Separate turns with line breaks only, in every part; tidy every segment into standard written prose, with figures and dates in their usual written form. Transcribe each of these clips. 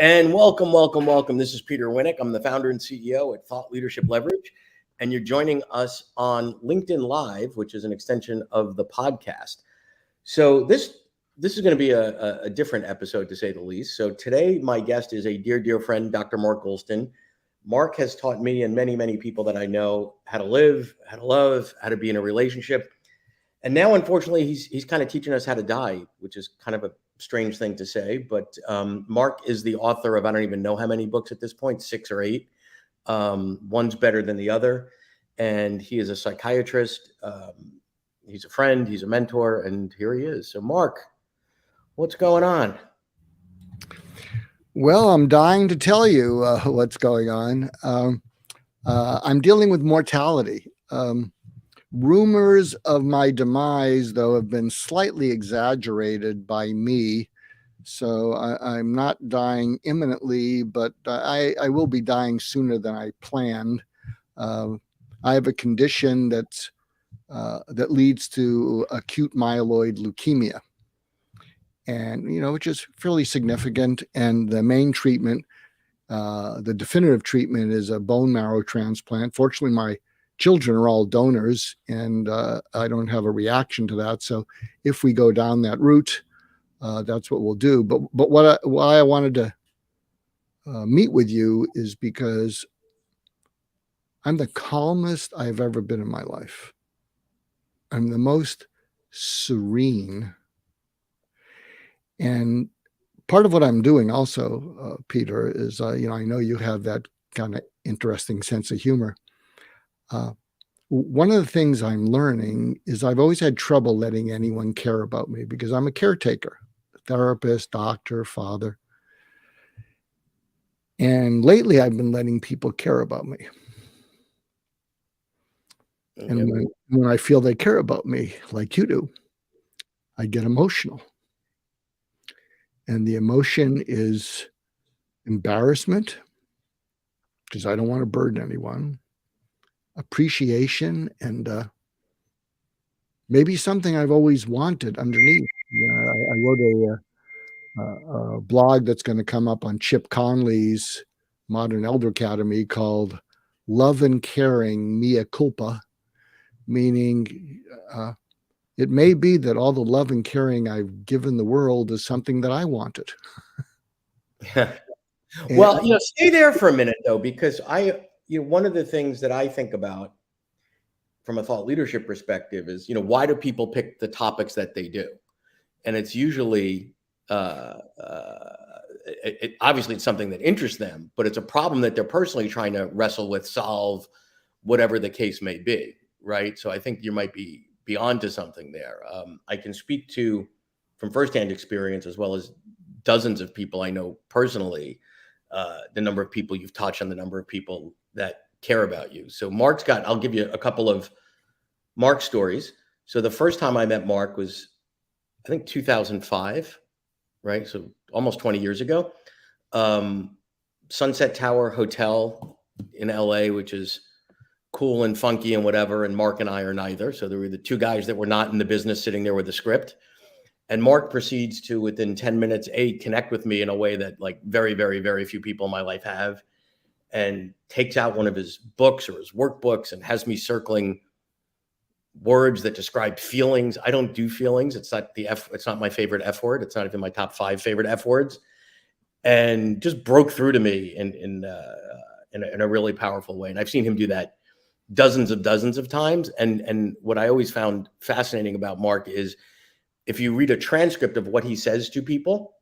And welcome, welcome, welcome. This is Peter Winnick. I'm the founder and CEO at Thought Leadership Leverage. And you're joining us on LinkedIn Live, which is an extension of the podcast. So this is going to be a different episode, to say the least. So today, my guest is a dear, dear friend, Dr. Mark Goulston. Mark has taught me and many, many people that I know how to live, how to love, how to be in a relationship. And now, unfortunately, he's kind of teaching us how to die, which is kind of a strange thing to say. But Mark is the author of, I don't even know how many books at this point, 6 or 8. One's better than the other. And he is a psychiatrist. He's a friend. He's a mentor. And here he is. So, Mark, what's going on?
Well, I'm dying to tell you what's going on. I'm dealing with mortality. Rumors of my demise, though, have been slightly exaggerated by me. So I'm not dying imminently, but I will be dying sooner than I planned. I have a condition that leads to acute myeloid leukemia, and which is fairly significant. And the main treatment, the definitive treatment, is a bone marrow transplant. Fortunately, my children are all donors, and I don't have a reaction to that. So if we go down that route, that's what we'll do. But why I wanted to meet with you is because I'm the calmest I've ever been in my life. I'm the most serene. And part of what I'm doing also, Peter, is, I know you have that kind of interesting sense of humor. One of the things I'm learning is I've always had trouble letting anyone care about me because I'm a caretaker, therapist, doctor, father. And lately I've been letting people care about me. And when I feel they care about me, like you do, I get emotional. And the emotion is embarrassment, because I don't want to burden anyone, appreciation, and maybe something I've always wanted underneath. I wrote a blog that's going to come up on Chip Conley's Modern Elder Academy called Love and Caring Mea Culpa, meaning it may be that all the love and caring I've given the world is something that I wanted.
Well, stay there for a minute, though, because one of the things that I think about from a thought leadership perspective is, why do people pick the topics that they do? And it's usually, obviously it's something that interests them, but it's a problem that they're personally trying to wrestle with, solve, whatever the case may be, right? So I think you might be onto something there. I can speak to, from firsthand experience, as well as dozens of people I know personally, the number of people you've touched and the number of people that care about you. So I'll give you a couple of Mark stories. So the first time I met Mark was, I think, 2005, right? So almost 20 years ago. Sunset Tower Hotel in LA, which is cool and funky and whatever. And Mark and I are neither. So there were the two guys that were not in the business sitting there with a script. And Mark proceeds to, within 10 minutes, connect with me in a way that, like, very, very, very few people in my life have, and takes out one of his books or his workbooks and has me circling words that describe feelings. I don't do feelings. It's not my favorite F word. It's not even my top 5 favorite F words. And just broke through to me in a really powerful way. And I've seen him do that dozens of times. And what I always found fascinating about Mark is, if you read a transcript of what he says to people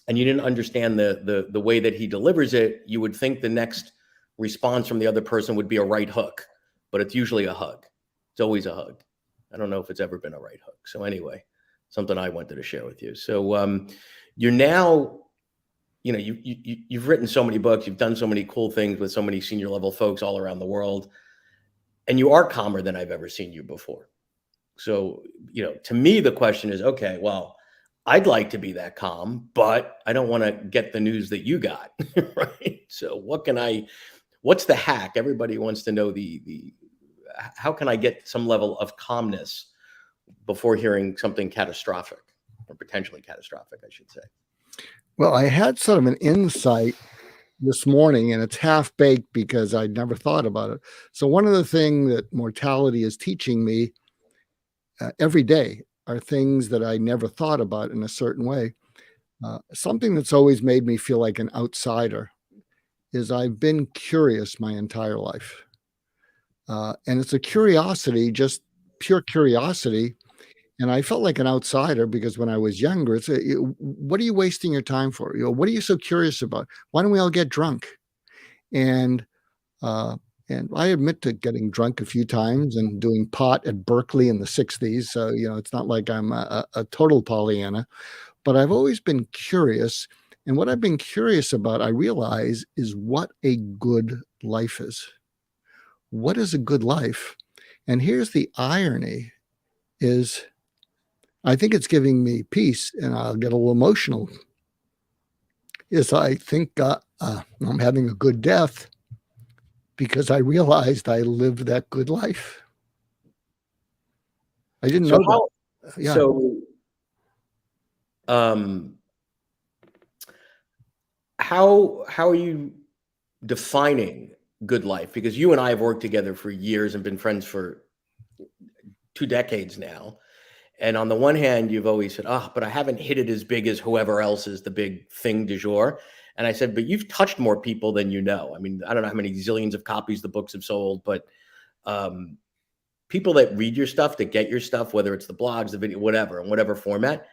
and you didn't understand the way that he delivers it, you would think the next response from the other person would be a right hook, but it's usually a hug. It's always a hug. I don't know if it's ever been a right hook. So anyway, something I wanted to share with you. So you're now, you've written so many books, you've done so many cool things with so many senior level folks all around the world, and you are calmer than I've ever seen you before. So, to me, the question is, okay, well, I'd like to be that calm, but I don't want to get the news that you got, right? So what's the hack? Everybody wants to know how can I get some level of calmness before hearing something catastrophic, or potentially catastrophic, I should say?
Well, I had sort of an insight this morning, and it's half baked because I'd never thought about it. So one of the things that mortality is teaching me every day are things that I never thought about in a certain way. Something that's always made me feel like an outsider is I've been curious my entire life. And it's a curiosity, just pure curiosity. And I felt like an outsider because when I was younger, what are you wasting your time for? What are you so curious about? Why don't we all get drunk? And uh, and I admit to getting drunk a few times and doing pot at Berkeley in the 60s. So, it's not like I'm a total Pollyanna, but I've always been curious. And what I've been curious about, I realize, is what a good life is. What is a good life? And here's the irony is I think it's giving me peace, and I'll get a little emotional, is I think I'm having a good death because I realized I lived that good life. I didn't know that. Yeah.
So um, how are you defining good life? Because you and I have worked together for years and been friends for 2 decades now. And on the one hand, you've always said, "Oh, but I haven't hit it as big as whoever else is the big thing du jour." And I said, "But you've touched more people than you know." I mean, I don't know how many zillions of copies the books have sold, but um, people that read your stuff, that get your stuff, whether it's the blogs, the video, whatever, in whatever format,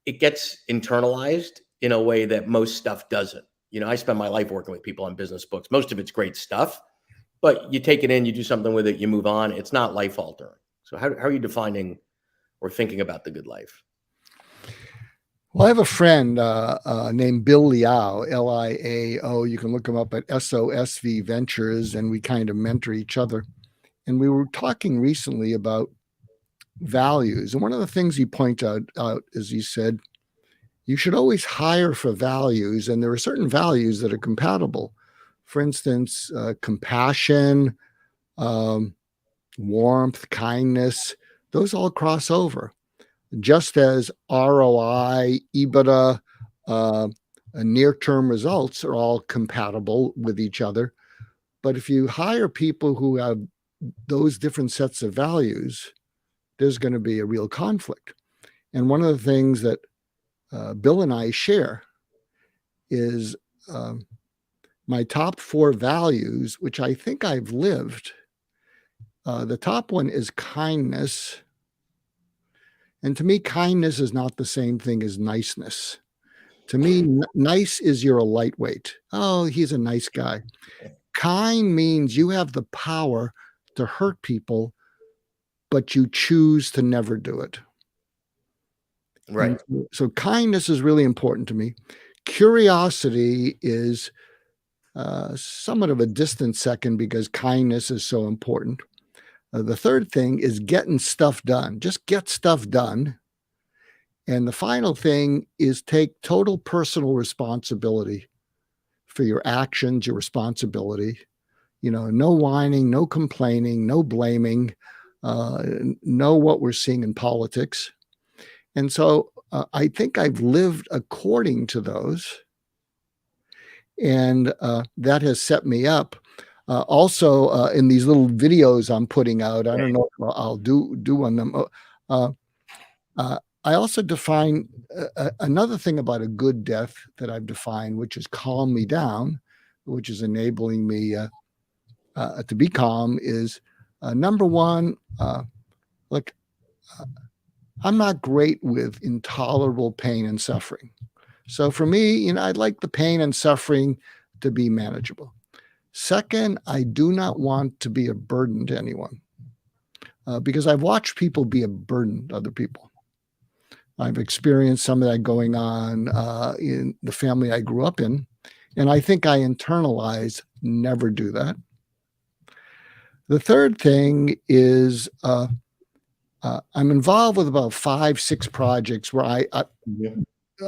it gets internalized in a way that most stuff doesn't. I spend my life working with people on business books. Most of it's great stuff, but you take it in, you do something with it, you move on. It's not life altering. So how are you defining or thinking about the good life?
Well, I have a friend named Bill Liao, Liao. You can look him up at SOSV Ventures, and we kind of mentor each other. And we were talking recently about values. And one of the things he pointed out is he said, you should always hire for values. And there are certain values that are compatible. For instance, compassion, warmth, kindness, those all cross over. Just as ROI, EBITDA, near-term results are all compatible with each other. But if you hire people who have those different sets of values, there's going to be a real conflict. And one of the things that Bill and I share is my top 4 values, which I think I've lived. The top one is kindness. And to me, kindness is not the same thing as niceness. To me, nice is you're a lightweight. Oh, he's a nice guy. Kind means you have the power to hurt people, but you choose to never do it.
Right.
And so kindness is really important to me. Curiosity is somewhat of a distant second because kindness is so important. The third thing is getting stuff done. Just get stuff done. And the final thing is take total personal responsibility for your actions, your responsibility. No whining, no complaining, no blaming, know what we're seeing in politics. And so I think I've lived according to those. And that has set me up. Also, in these little videos I'm putting out, I don't know if I'll do on them. I also define another thing about a good death that I've defined, which is calm me down, which is enabling me to be calm, is number one, look, I'm not great with intolerable pain and suffering. So for me, I'd like the pain and suffering to be manageable. Second, I do not want to be a burden to anyone because I've watched people be a burden to other people. I've experienced some of that going on in the family I grew up in, and I think I internalize never do that. The third thing is I'm involved with about 5, 6 projects where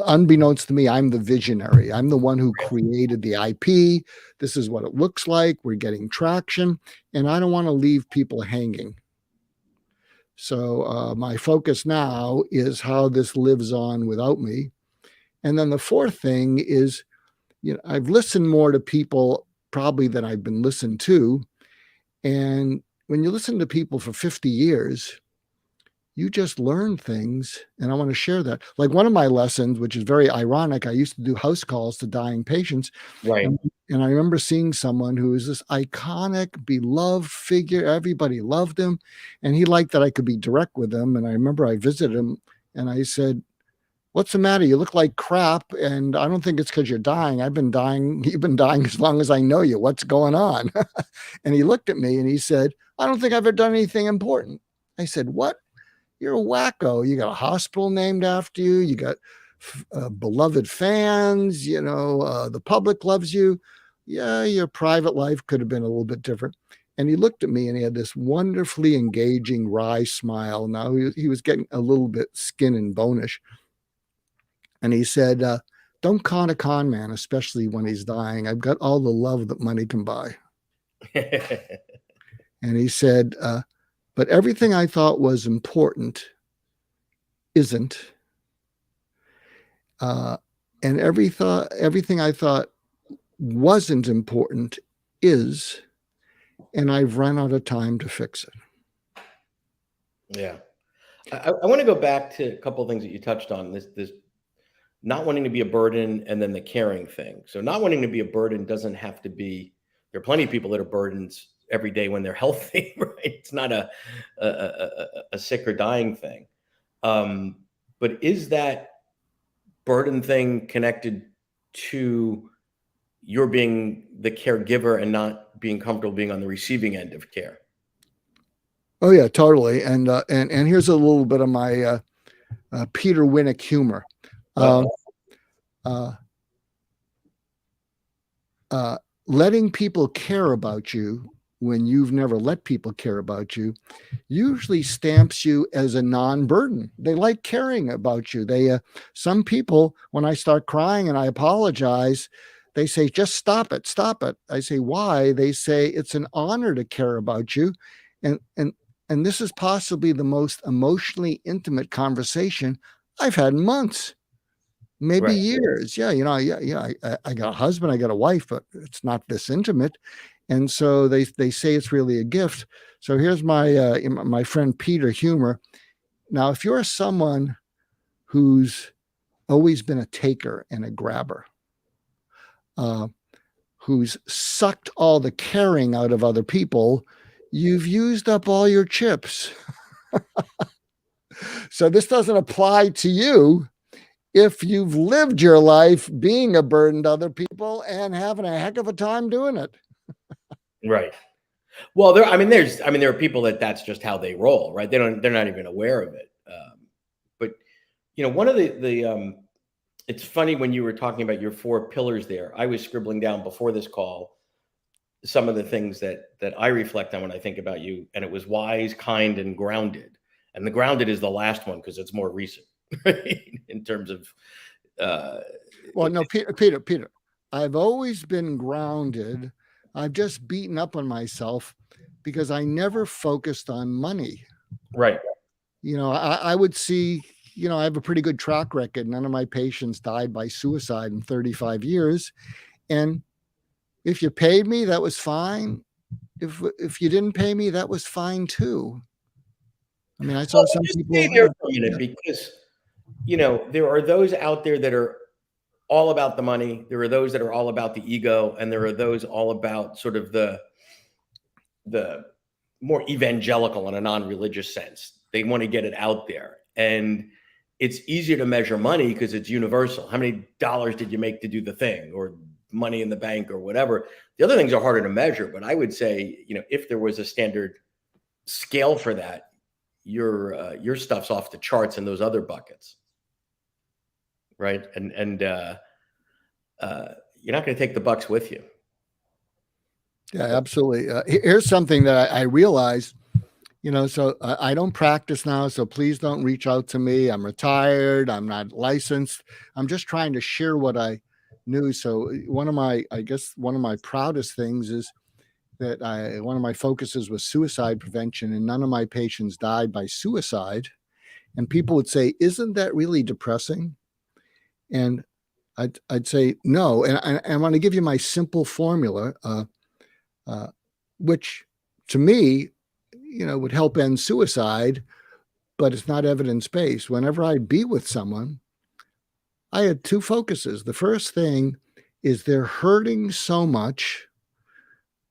unbeknownst to me, I'm the visionary. I'm the one who created the IP. This is what it looks like. We're getting traction, and I don't want to leave people hanging. So my focus now is how this lives on without me. And then the fourth thing is, I've listened more to people probably than I've been listened to. And when you listen to people for 50 years, you just learn things. And I want to share that. Like one of my lessons, which is very ironic, I used to do house calls to dying patients.
Right.
And I remember seeing someone who was this iconic, beloved figure. Everybody loved him. And he liked that I could be direct with him. And I remember I visited him and I said, "What's the matter? You look like crap. And I don't think it's because you're dying. I've been dying. You've been dying as long as I know you. What's going on?" And he looked at me and he said, "I don't think I've ever done anything important." I said, "What? You're a wacko. You got a hospital named after you. You got beloved fans. The public loves you. Yeah, your private life could have been a little bit different." And he looked at me and he had this wonderfully engaging wry smile. Now he was getting a little bit skin and bonish. And he said, "Don't con a con man, especially when he's dying. I've got all the love that money can buy." And he said, "But everything I thought was important isn't. And everything I thought wasn't important is, and I've run out of time to fix it."
Yeah. I want to go back to a couple of things that you touched on. This not wanting to be a burden, and then the caring thing. So not wanting to be a burden doesn't have to be. There are plenty of people that are burdens every day when they're healthy, right? It's not a sick or dying thing. But is that burden thing connected to your being the caregiver and not being comfortable being on the receiving end of care?
Oh yeah, totally. And here's a little bit of my Peter Winnick humor.
Uh,
Letting people care about you when you've never let people care about you usually stamps you as a non-burden. They like caring about you. Some people, when I start crying and I apologize, they say, "Just stop it, stop it." I say, "Why?" They say, "It's an honor to care about you." And this is possibly the most emotionally intimate conversation I've had in months, maybe
Right.
years. Yeah, I got a husband, I got a wife, but it's not this intimate. And so they say it's really a gift. So here's my friend Peter humor. Now, if you're someone who's always been a taker and a grabber, who's sucked all the caring out of other people, you've used up all your chips. So this doesn't apply to you if you've lived your life being a burden to other people and having a heck of a time doing it.
Right. Well, there are people that's just how they roll, right? They're not even aware of it. But one of it's funny when you were talking about your 4 pillars there. I was scribbling down before this call some of the things that I reflect on when I think about you, and it was wise, kind, and grounded. And the grounded is the last one because it's more recent, right? In terms of
Well, no, Peter, I've always been grounded. I've just beaten up on myself because I never focused on money.
right.
I would see, I have a pretty good track record. None of my patients died by suicide in 35 years. And if you paid me, that was fine. If you didn't pay me, that was fine too. I mean, I saw some
Just
people.
stay there for a minute because there are those out there that are all about the money. There are those that are all about the ego, and there are those all about sort of the more evangelical in a non-religious sense. They want to get it out there, and it's easier to measure money because it's universal. How many dollars did you make to do the thing, or money in the bank, or whatever? The other things are harder to measure, but I would say, if there was a standard scale for that, your stuff's off the charts in those other buckets, right? And you're not going to take the bucks with you.
Yeah, absolutely. Here's something that I realized, so I don't practice now, so please don't reach out to me. I'm retired. I'm not licensed. I'm just trying to share what I knew. So one of my proudest things is that one of my focuses was suicide prevention, and none of my patients died by suicide. And people would say, "Isn't that really depressing?" And I'd say no. And I want to give you my simple formula, which to me, would help end suicide, but it's not evidence-based. Whenever I'd be with someone, I had two focuses. The first thing is they're hurting so much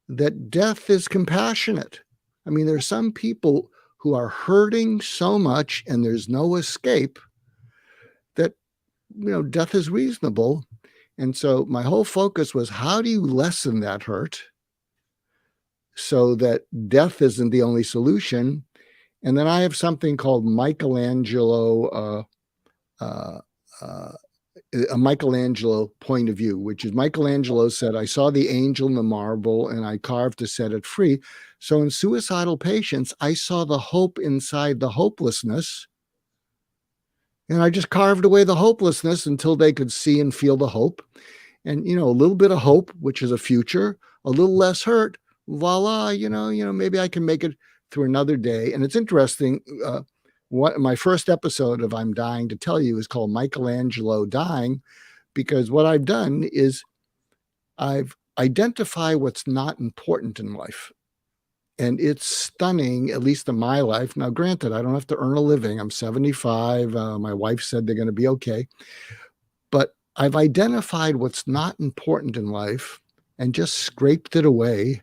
that death is compassionate. I mean, there's some people who are hurting so much and there's no escape that, death is reasonable. And so my whole focus was, how do you lessen that hurt so that death isn't the only solution? And then I have something called Michelangelo, a Michelangelo point of view, which is Michelangelo said, I saw the angel in the marble and I carved to set it free. So in suicidal patients, I saw the hope inside the hopelessness. And I just carved away the hopelessness until they could see and feel the hope. And, a little bit of hope, which is a future, a little less hurt, voila, maybe I can make it through another day. And it's interesting. What my first episode of I'm Dying to Tell You is called Michelangelo Dying, because what I've done is I've identified what's not important in life. And it's stunning, at least in my life. Now, granted, I don't have to earn a living. I'm 75. My wife said they're going to be okay. But I've identified what's not important in life and just scraped it away.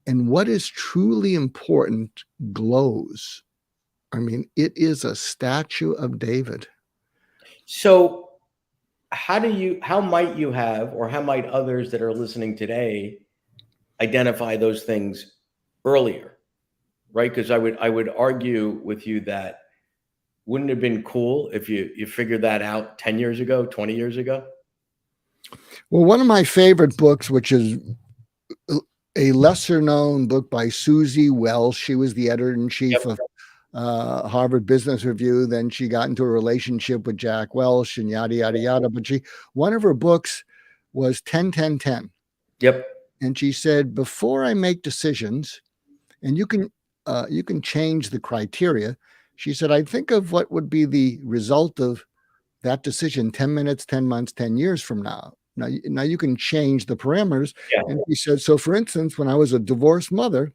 And what is truly important glows. I mean, it is a statue of David.
So how might you have, or how might others that are listening today identify those things earlier, right? Because I would argue with you that wouldn't it have been cool if you figured that out 10 years ago, 20 years ago?
Well, one of my favorite books, which is a lesser known book by Susie Welch, she was the editor-in-chief of Harvard Business Review. Then she got into a relationship with Jack Welch and yada, yada, yada. But one of her books was 10-10-10.
Yep.
And she said, before I make decisions, and you can change the criteria. She said, I think of what would be the result of that decision 10 minutes, 10 months, 10 years from now. Now you can change the parameters. Yeah. And she said, so for instance, when I was a divorced mother,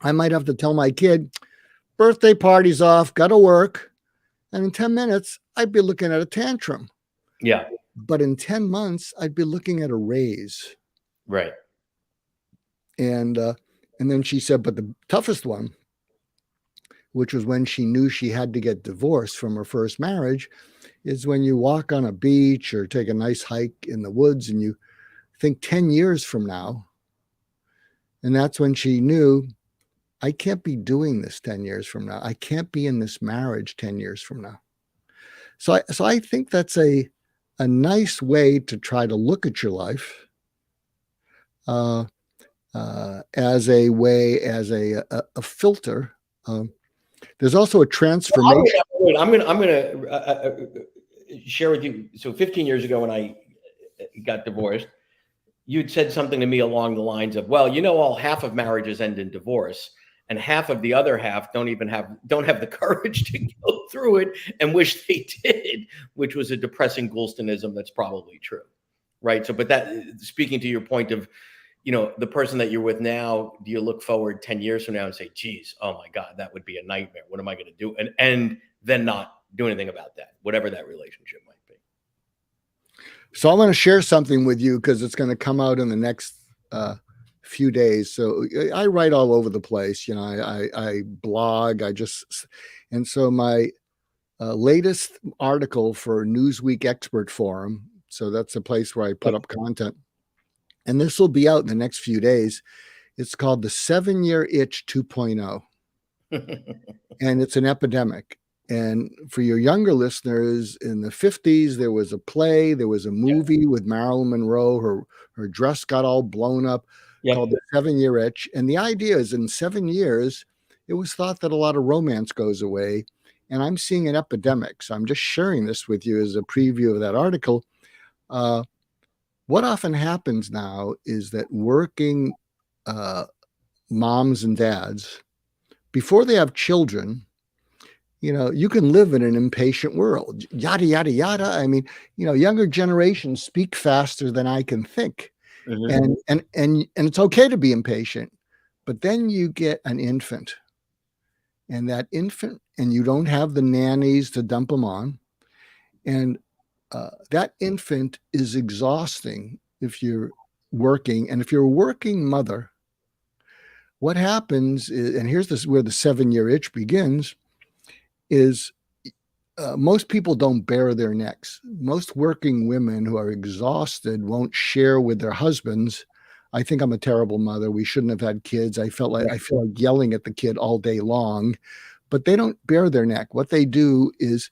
I might have to tell my kid, birthday party's off, got to work. And in 10 minutes, I'd be looking at a tantrum.
Yeah.
But in 10 months, I'd be looking at a raise.
Right.
And then she said, but the toughest one, which was when she knew she had to get divorced from her first marriage, is when you walk on a beach or take a nice hike in the woods and you think 10 years from now. And that's when she knew, I can't be doing this 10 years from now. I can't be in this marriage 10 years from now. So I think that's a nice way to try to look at your life as a filter. There's also a transformation.
I'm gonna share with you. So 15 years ago, when I got divorced, you'd said something to me along the lines of, well, all half of marriages end in divorce, and half of the other half don't have the courage to go through it and wish they did, which was a depressing Goulstonism that's probably true, right? So, but that, speaking to your point of, the person that you're with now, do you look forward 10 years from now and say, geez, oh my God, that would be a nightmare. What am I going to do? And then not do anything about that, whatever that relationship might be.
So I want to share something with you because it's going to come out in the next few days. So I write all over the place. I blog, and so my latest article for Newsweek Expert Forum. So that's a place where I put up content. And this will be out in the next few days. It's called the 7-Year Itch 2.0. And it's an epidemic. And for your younger listeners, in the 50s, there was a play, there was a movie with Marilyn Monroe. Her dress got all blown up, called the 7-Year Itch. And the idea is in 7 years, it was thought that a lot of romance goes away. And I'm seeing an epidemic. So I'm just sharing this with you as a preview of that article. What often happens now is that working moms and dads, before they have children, You can live in an impatient world, yada, yada, yada. I mean, younger generations speak faster than I can think.
Mhm.
And it's okay to be impatient, but then you get an infant, and that infant, and you don't have the nannies to dump them on. And that infant is exhausting if you're working. And if you're a working mother, what happens is, and here's this where the 7-year itch begins, is most people don't bare their necks. Most working women who are exhausted won't share with their husbands, I think I'm a terrible mother. We shouldn't have had kids. I feel like yelling at the kid all day long, but they don't bare their neck. What they do is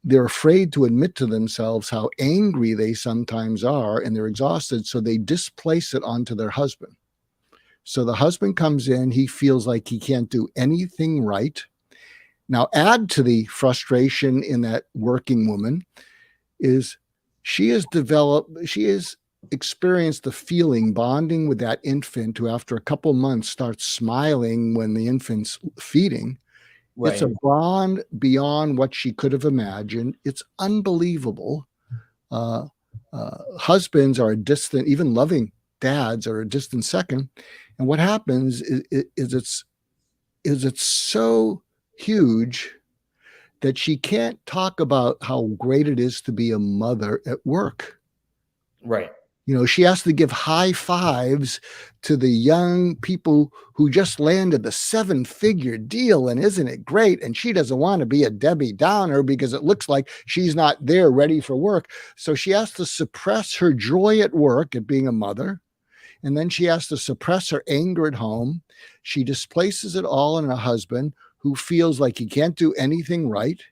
they're afraid to admit to themselves how angry they sometimes are, and they're exhausted, so they displace it onto their husband. So the husband comes in, he feels like he can't do anything right. Now, add to the frustration in that working woman is she has experienced the feeling bonding with that infant who, after a couple months, starts smiling when the infant's feeding.
Right.
It's a bond beyond what she could have imagined. It's unbelievable. Husbands are a distant, even loving dads are a distant second. And what happens is it's so huge that she can't talk about how great it is to be a mother at work.
Right.
She has to give high fives to the young people who just landed the 7-figure deal. And isn't it great? And she doesn't want to be a Debbie Downer because it looks like she's not there ready for work. So she has to suppress her joy at work at being a mother. And then she has to suppress her anger at home. She displaces it all on her husband, who feels like he can't do anything right.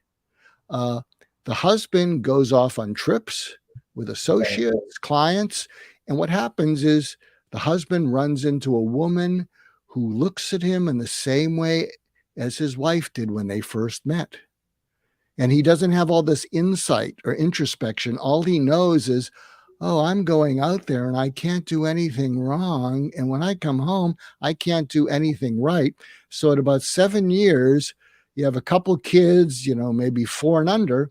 The husband goes off on trips with associates, clients. And what happens is the husband runs into a woman who looks at him in the same way as his wife did when they first met. And he doesn't have all this insight or introspection. All he knows is, oh, I'm going out there and I can't do anything wrong. And when I come home, I can't do anything right. So at about 7 years, you have a couple kids, maybe 4 and under,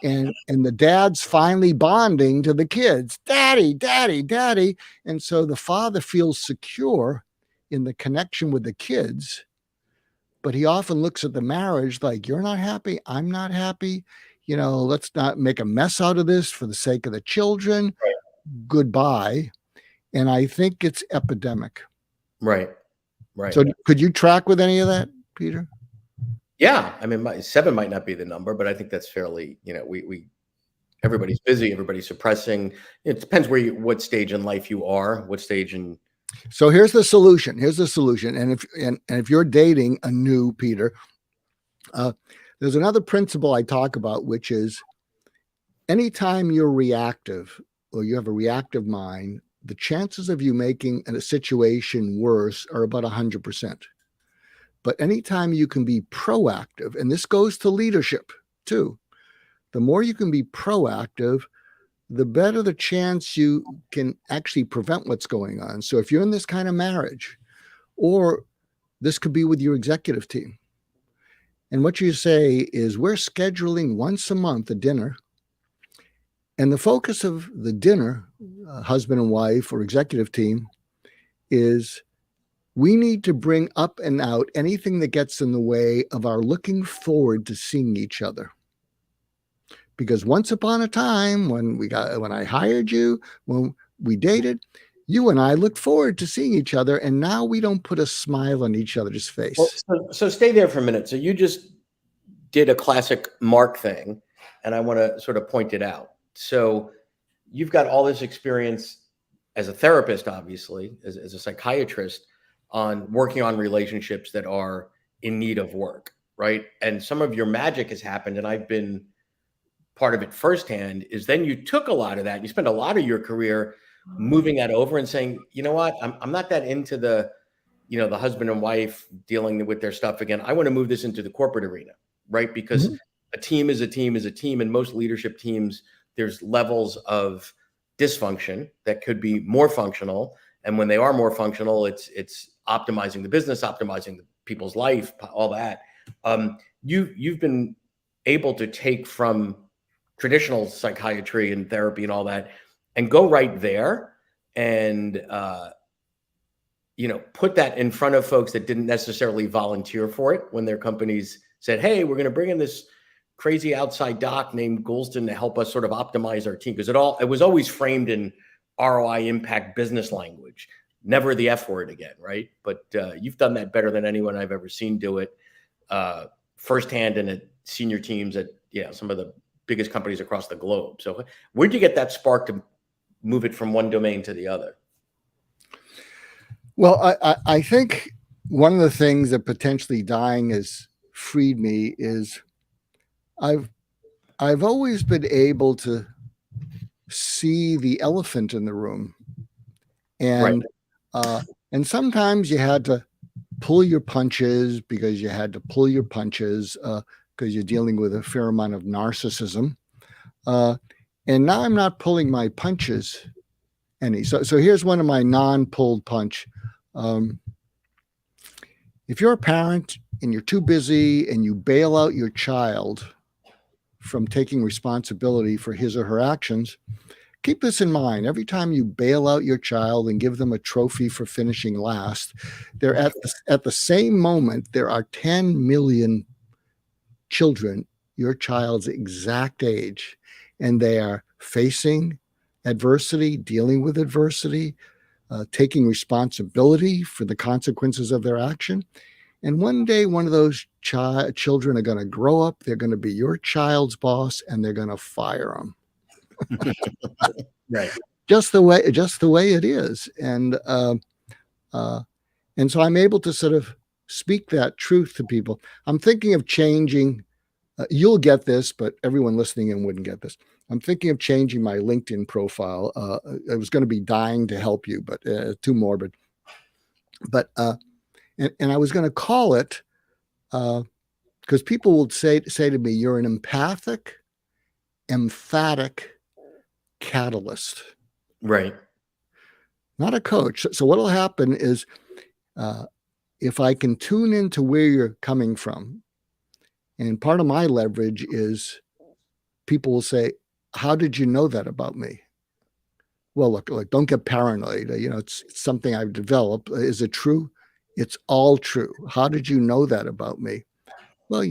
and the dad's finally bonding to the kids, daddy, daddy, daddy. And so the father feels secure in the connection with the kids, but he often looks at the marriage like, you're not happy, I'm not happy. Let's not make a mess out of this for the sake of the children. Right. Goodbye. And I think it's epidemic.
Right. Right.
So could you track with any of that, Peter?
Yeah. I mean, 7 might not be the number, but I think that's fairly, everybody's busy, everybody's suppressing. It depends what stage in life you are, what stage in.
So here's the solution. And if you're dating a new Peter, there's another principle I talk about, which is anytime you're reactive or you have a reactive mind, the chances of you making a situation worse are about 100%. But anytime you can be proactive, and this goes to leadership too, the more you can be proactive, the better the chance you can actually prevent what's going on. So if you're in this kind of marriage, or this could be with your executive team, and what you say is, we're scheduling once a month a dinner, and the focus of the dinner, husband and wife or executive team, is we need to bring up and out anything that gets in the way of our looking forward to seeing each other. Because once upon a time, when I hired you, when we dated, you and I looked forward to seeing each other, and now we don't put a smile on each other's face.
Well, so stay there for a minute. So you just did a classic Mark thing, and I want to sort of point it out. So you've got all this experience as a therapist, obviously, as a psychiatrist, on working on relationships that are in need of work, right? And some of your magic has happened, and I've been part of it firsthand, is then you took a lot of that, you spent a lot of your career moving that over and saying, you know what, I'm not that into the husband and wife dealing with their stuff again. I want to move this into the corporate arena, right? Because a team is a team is a team, and most leadership teams, there's levels of dysfunction that could be more functional. And when they are more functional, it's optimizing the business, optimizing the people's life, all that. you've been able to take from traditional psychiatry and therapy and all that and go right there and put that in front of folks that didn't necessarily volunteer for it when their companies said, hey, we're going to bring in this crazy outside doc named Goulston to help us sort of optimize our team. Because it was always framed in ROI impact business language, never the F word again, right? But you've done that better than anyone I've ever seen do it firsthand and at senior teams at some of the biggest companies across the globe. So where'd you get that spark to move it from one domain to the other?
Well, I think one of the things that potentially dying has freed me is I've always been able to see the elephant in the room, and and sometimes you had to pull your punches because you're dealing with a fair amount of narcissism, and now I'm not pulling my punches any. So here's one of my non-pulled punch. If you're a parent and you're too busy and you bail out your child from taking responsibility for his or her actions, keep this in mind. Every time you bail out your child and give them a trophy for finishing last, they're at the same moment, there are 10 million children your child's exact age, and they are facing adversity, dealing with adversity, taking responsibility for the consequences of their action. And one day, one of those children are going to grow up. They're going to be your child's boss, and they're going to fire them.
Right.
Just the way it is. And so I'm able to sort of speak that truth to people. I'm thinking of changing. You'll get this, but everyone listening in wouldn't get this. I'm thinking of changing my LinkedIn profile. I was going to be dying to help you, but too morbid. But and I was going to call it because people would say to me, "You're an emphatic catalyst."
Right.
Not a coach. So what'll happen is if I can tune into where you're coming from, and part of my leverage is people will say, how did you know that about me? Well, look, don't get paranoid. It's something I've developed. Is it true? It's all true. How did you know that about me? Well,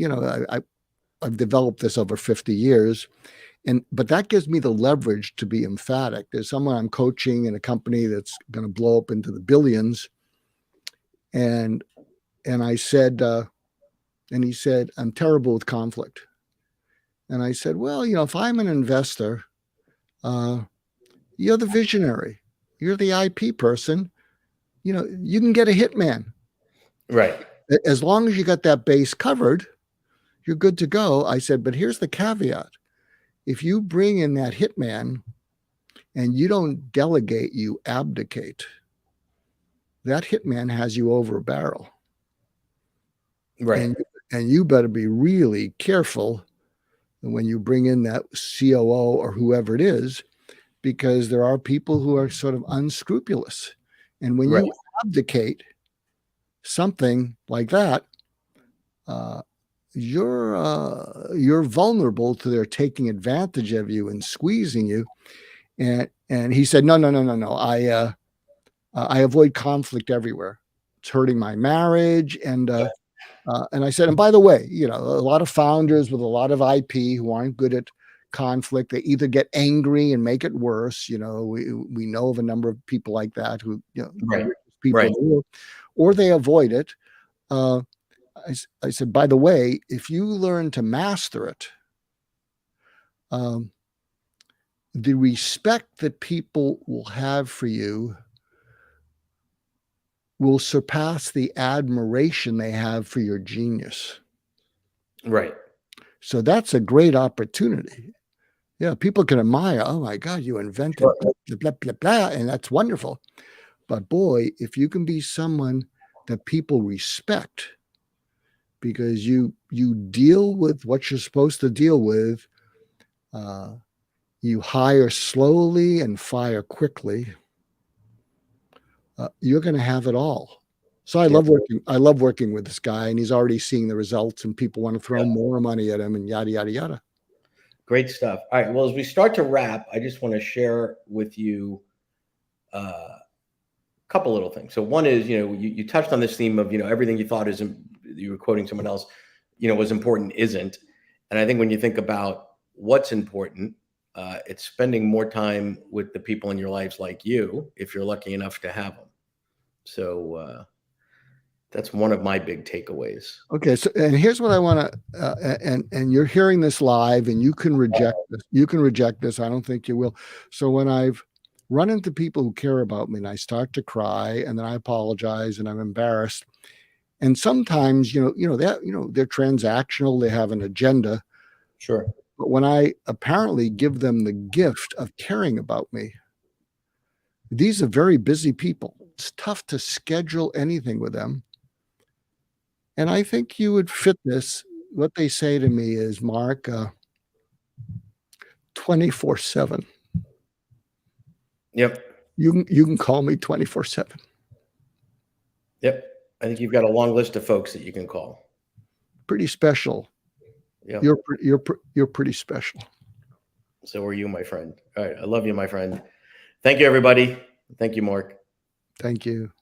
I've developed this over 50 years. But that gives me the leverage to be emphatic. There's someone I'm coaching in a company that's going to blow up into the billions. And I said, and he said, I'm terrible with conflict. And I said, well, if I'm an investor, you're the visionary, you're the IP person, you can get a hitman.
Right.
As long as you got that base covered, you're good to go. I said, but here's the caveat. If you bring in that hitman and you don't delegate, you abdicate, that hitman has you over a barrel.
Right.
And you better be really careful when you bring in that COO or whoever it is, because there are people who are sort of unscrupulous. And when you abdicate something like that, you're vulnerable to their taking advantage of you and squeezing you. And he said, no. I avoid conflict everywhere. It's hurting my marriage. And I said, and by the way, a lot of founders with a lot of IP who aren't good at conflict, they either get angry and make it worse. We know of a number of people like that who, people, or they avoid it. I said, by the way, if you learn to master it, the respect that people will have for you will surpass the admiration they have for your genius.
Right.
So that's a great opportunity. Yeah, people can admire, oh my God, you invented blah, blah, blah, blah, and that's wonderful. But boy, if you can be someone that people respect, because you deal with what you're supposed to deal with. You hire slowly and fire quickly. You're going to have it all. So I love working with this guy, and he's already seeing the results, and people want to throw more money at him and yada, yada, yada.
Great stuff. All right. Well, as we start to wrap, I just want to share with you a couple little things. So one is, you touched on this theme of, everything you thought you were quoting someone else, was important isn't. And I think when you think about what's important, it's spending more time with the people in your lives like you, if you're lucky enough to have them. So that's one of my big takeaways.
Okay. So, and here's what I want to, and you're hearing this live, and you can reject this. You can reject this. I don't think you will. So when I've run into people who care about me and I start to cry, and then I apologize and I'm embarrassed. And sometimes, they're transactional. They have an agenda.
Sure.
But when I apparently give them the gift of caring about me, these are very busy people. It's tough to schedule anything with them. And I think you would fit this. What they say to me is, Mark, 24/7.
Yep.
You can call me 24/7.
Yep. I think you've got a long list of folks that you can call.
Pretty special.
Yep.
You're pretty special.
So are you, my friend. All right. I love you, my friend. Thank you, everybody. Thank you, Mark.
Thank you.